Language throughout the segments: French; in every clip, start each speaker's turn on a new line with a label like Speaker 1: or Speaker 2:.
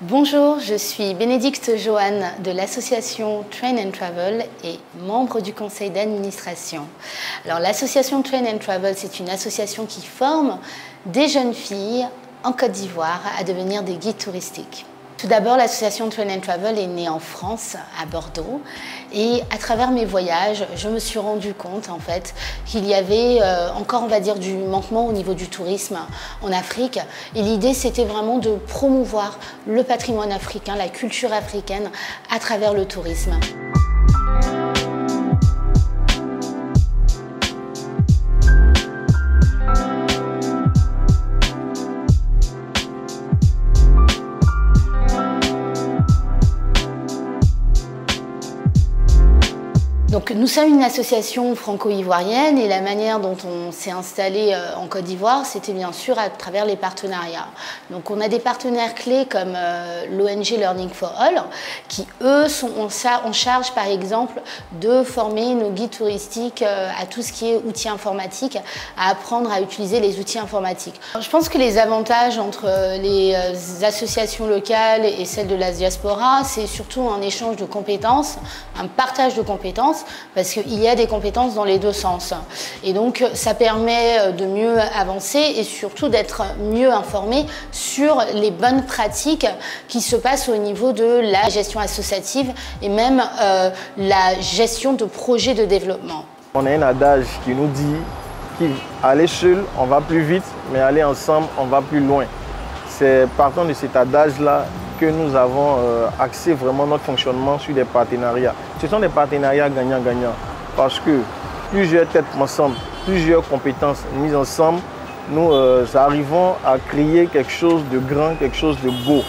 Speaker 1: Bonjour, je suis Bénédicte Joanne de l'association Train & Travel et membre du conseil d'administration. Alors l'association Train & Travel, c'est une association qui forme des jeunes filles en Côte d'Ivoire à devenir des guides touristiques. Tout d'abord, l'association Train & Travel est née en France, à Bordeaux, et à travers mes voyages, je me suis rendu compte en fait qu'il y avait encore, on va dire, du manquement au niveau du tourisme en Afrique. Et l'idée, c'était vraiment de promouvoir le patrimoine africain, la culture africaine à travers le tourisme. Donc, nous sommes une association franco-ivoirienne et la manière dont on s'est installé en Côte d'Ivoire, c'était bien sûr à travers les partenariats. Donc on a des partenaires clés comme l'ONG Learning for All qui, eux, sont en charge par exemple de former nos guides touristiques à tout ce qui est outils informatiques, à apprendre à utiliser les outils informatiques. Alors, je pense que les avantages entre les associations locales et celles de la diaspora, c'est surtout un échange de compétences, un partage de compétences, parce qu'il y a des compétences dans les deux sens. Et donc, ça permet de mieux avancer et surtout d'être mieux informé sur les bonnes pratiques qui se passent au niveau de la gestion associative et même la gestion de projets de développement.
Speaker 2: On a un adage qui nous dit qu'aller seul, on va plus vite, mais aller ensemble, on va plus loin. C'est partant de cet adage-là que nous avons axé vraiment notre fonctionnement sur des partenariats. Ce sont des partenariats gagnant-gagnant parce que plusieurs têtes ensemble, plusieurs compétences mises ensemble, nous arrivons à créer quelque chose de grand, quelque chose de beau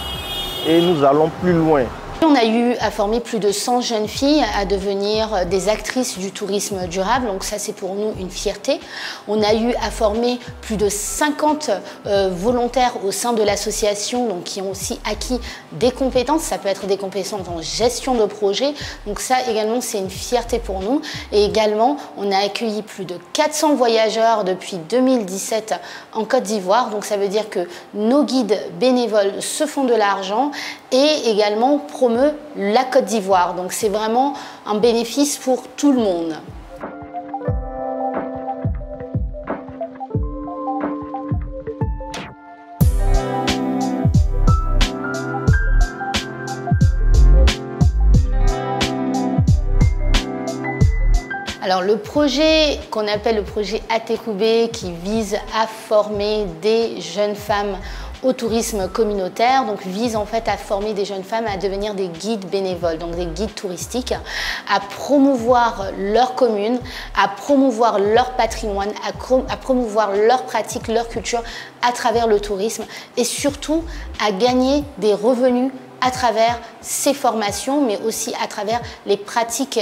Speaker 2: et nous allons plus loin.
Speaker 1: On a eu à former plus de 100 jeunes filles à devenir des actrices du tourisme durable, donc ça c'est pour nous une fierté. On a eu à former plus de 50 volontaires au sein de l'association, donc qui ont aussi acquis des compétences, ça peut être des compétences en gestion de projet, donc ça également c'est une fierté pour nous. Et également on a accueilli plus de 400 voyageurs depuis 2017 en Côte d'Ivoire, donc ça veut dire que nos guides bénévoles se font de l'argent et également promeut la Côte d'Ivoire. Donc c'est vraiment un bénéfice pour tout le monde. Alors le projet qu'on appelle le projet Atekoubé qui vise à former des jeunes femmes au tourisme communautaire, donc vise en fait à former des jeunes femmes à devenir des guides bénévoles, donc des guides touristiques, à promouvoir leur commune, à promouvoir leur patrimoine, à promouvoir leurs pratiques, leur culture à travers le tourisme et surtout à gagner des revenus à travers ces formations, mais aussi à travers les pratiques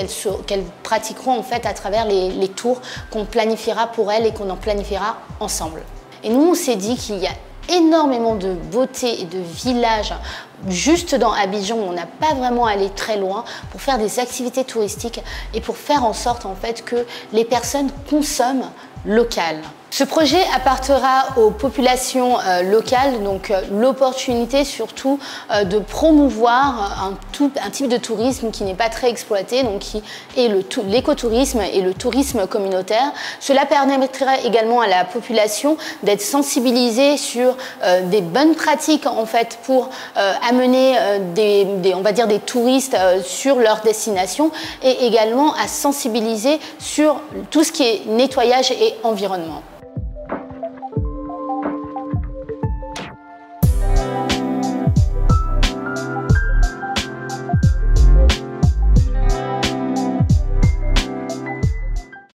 Speaker 1: qu'elles pratiqueront en fait à travers les tours qu'on planifiera pour elles et qu'on en planifiera ensemble. Et nous, on s'est dit qu'il y a énormément de beauté et de villages juste dans Abidjan, on n'a pas vraiment allé très loin pour faire des activités touristiques et pour faire en sorte en fait que les personnes consomment local. Ce projet apportera aux populations locales donc l'opportunité surtout de promouvoir un type de tourisme qui n'est pas très exploité, donc qui est l'écotourisme et le tourisme communautaire. Cela permettra également à la population d'être sensibilisée sur des bonnes pratiques en fait pour amener on va dire des touristes sur leur destination et également à sensibiliser sur tout ce qui est nettoyage et environnement.